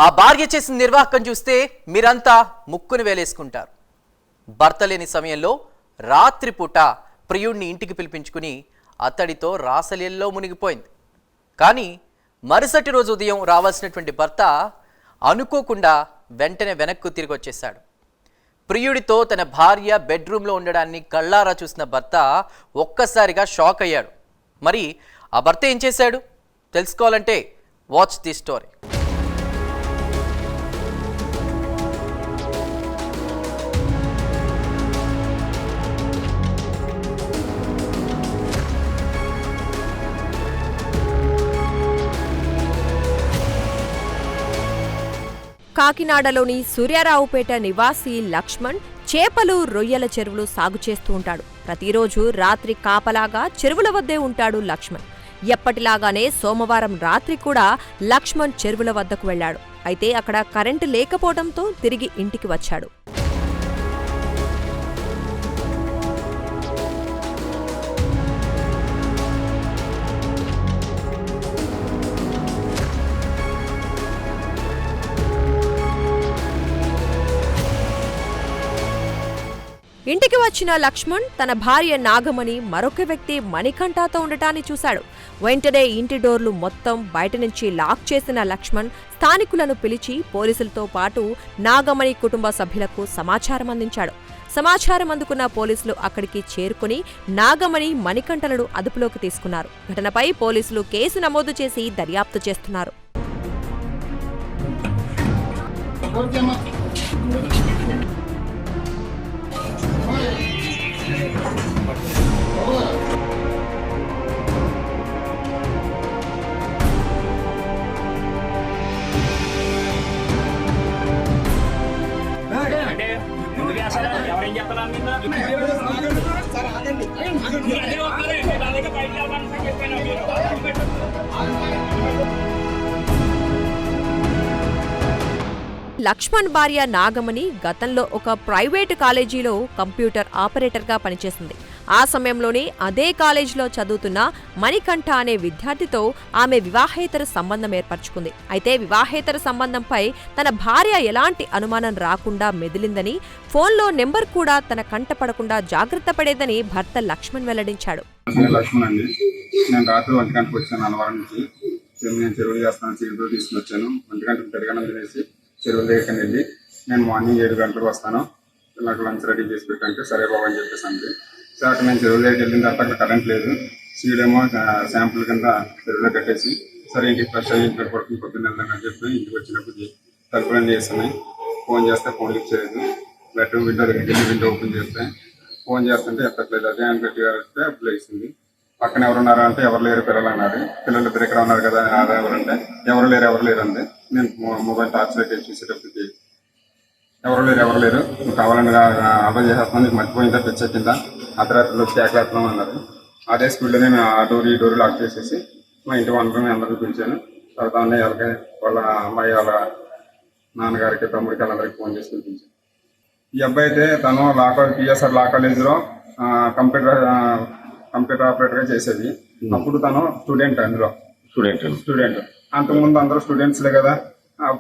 ఆ భార్య చేసిన నిర్వాహకం చూస్తే మీరంతా ముక్కును వేలేసుకుంటారు. భర్త లేని సమయంలో రాత్రిపూట ప్రియుడిని ఇంటికి పిలిపించుకుని అతడితో రాసలీలలో మునిగిపోయింది. కానీ మరుసటి రోజు ఉదయం రావాల్సినటువంటి భర్త అనుకోకుండా వెంటనే వెనక్కు తిరిగి వచ్చేశాడు. ప్రియుడితో తన భార్య బెడ్రూమ్లో ఉండడాన్ని కళ్ళారా చూసిన భర్త ఒక్కసారిగా షాక్ అయ్యాడు. మరి ఆ భర్త ఏం చేశాడు తెలుసుకోవాలంటే వాచ్ ది స్టోరీ. కాకినాడలోని సూర్యారావుపేట నివాసి లక్ష్మణ్ చేపలు, రొయ్యల చెరువులు సాగు చేస్తూ ఉంటాడు. ప్రతిరోజు రాత్రి కాపలాగా చెరువుల వద్దే ఉంటాడు లక్ష్మణ్. ఎప్పటిలాగానే సోమవారం రాత్రి కూడా లక్ష్మణ్ చెరువుల వద్దకు వెళ్లాడు. అయితే అక్కడ కరెంటు లేకపోవడంతో తిరిగి ఇంటికి వచ్చాడు. ఇంటికి వచ్చిన లక్ష్మణ్ తన భార్య నాగమణి, మరొక వ్యక్తి మణికంఠతో ఉండటాన్ని చూశాడు. వెంటనే ఇంటి డోర్లు మొత్తం బయట నుంచి లాక్ చేసిన లక్ష్మణ్ స్థానికులను పిలిచి పోలీసులతో పాటు నాగమణి కుటుంబ సభ్యులకు సమాచారం అందించాడు. సమాచారం అందుకున్న పోలీసులు అక్కడికి చేరుకుని నాగమణి, మణికంఠలను అదుపులోకి తీసుకున్నారు. ఘటనపై పోలీసులు కేసు నమోదు చేసి దర్యాప్తు చేస్తున్నారు. లక్ష్మణ్ భార్య నాగమణి గతంలో ఒక ప్రైవేటు కాలేజీలో కంప్యూటర్ ఆపరేటర్గా పనిచేసింది. ఆ సమయంలోనే అదే కాలేజీలో చదువుతున్న మణికంఠ అనే విద్యార్థితో ఆమె వివాహేతర సంబంధం ఏర్పరచుకుంది. అయితే వివాహేతర సంబంధంపై తన భార్య ఎలాంటి అనుమానం రాకుండా మెదిలిందని, ఫోన్లో నెంబర్ కూడా తన కంట పడకుండా జాగ్రత్త పడేదని భర్త లక్ష్మణ్ వెల్లడించాడు. నేను రాత్రి 1 గంటకు వచ్చాను. అన్నవరం నుంచి నేను చెరువులు చేస్తాను, చెరువులు తీసుకుని వచ్చాను. 1 గంటకు పెరగడం తినేసి చెరువుల దగ్గరికి వెళ్ళి నేను మార్నింగ్ 7 గంటలకు వస్తాను, నాకు లంచ్ రెడీ చేసి పెట్టంటే సరే బాబు అని చెప్పేసి అంతే. సో అక్కడ నేను చెరువుల దగ్గరికి వెళ్ళిన తర్వాత అక్కడ కరెంట్ లేదు. సీడేమో శాంపుల్ కింద చెరువులో కట్టేసి సరే ఇంటికి ఫ్రెష్ అయ్యి ఇంట్లో పడుకుని పొద్దున్న వెళ్దాం అని చెప్పి ఇంటికి వచ్చినప్పుడు తలుపులన్నీ చేస్తున్నాయి. ఫోన్ చేస్తే ఫోన్ లిఫ్ట్ చేయలేదు. బెడ్రూమ్ విండో దగ్గరికి వెళ్ళి విండో ఓపెన్ చేస్తే ఫోన్ చేస్తుంటే ఎత్తట్లేదు. అదే అని గట్టిగా వస్తే అప్పుడు వేసింది. పక్కన ఎవరున్నారా అంటే ఎవరు లేరు పిల్లలు అన్నారు. పిల్లలు ఇద్దరు ఇక్కడ ఉన్నారు కదా, అదే ఎవరంటే ఎవరు లేరు అంతే. నేను మొబైల్ టార్చ్ లైట్ చూసేటప్పటికి ఎవరు లేరు నువ్వు కావాలని అలా చేసేస్తున్నాను, నీకు మర్చిపోయిందా తెచ్చెక్కిందా అర్ధరాత్రిలో కేకలేస్తున్నాం అన్నారు. అదే స్కూల్లో నేను ఆ డోర్ ఈ డోర్ లాక్ చేసేసి మా ఇంటి వంటని అందరికీ పిలిచాను. తర్వాత అన్నయ్య వాళ్ళ అమ్మాయి వాళ్ళ నాన్నగారికి తమ్ముడికి వాళ్ళందరికీ ఫోన్ చేసి పిలిపించాను. ఈ అబ్బాయి అయితే తను పిఎస్ఆర్ లా కాలేజీలో కంప్యూటర్ ఆపరేటర్గా చేసేది. అప్పుడు తను స్టూడెంట్, అందులో స్టూడెంట్. అంతకుముందు అందరూ స్టూడెంట్స్లే కదా,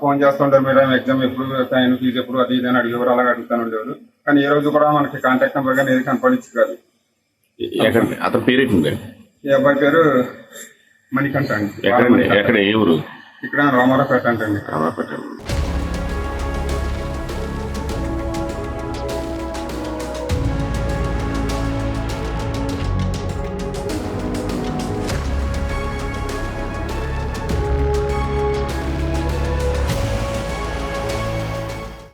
ఫోన్ చేస్తుంటారు మీరు ఎగ్జామ్ ఎప్పుడు, టైం ఫీజు ఎప్పుడు, అది ఇది అని అడిగేవారు, అలాగే అడుగుతాను ఉండేవారు. కానీ ఏ రోజు కూడా మనకి కాంటాక్ట్ నెంబర్ కానీ ఏది కనపడించి కాదు. అతని పేరు ఈ అబ్బాయి పేరు మణికంఠ అండి. ఇక్కడ రామారావుపేట అంటే అండి.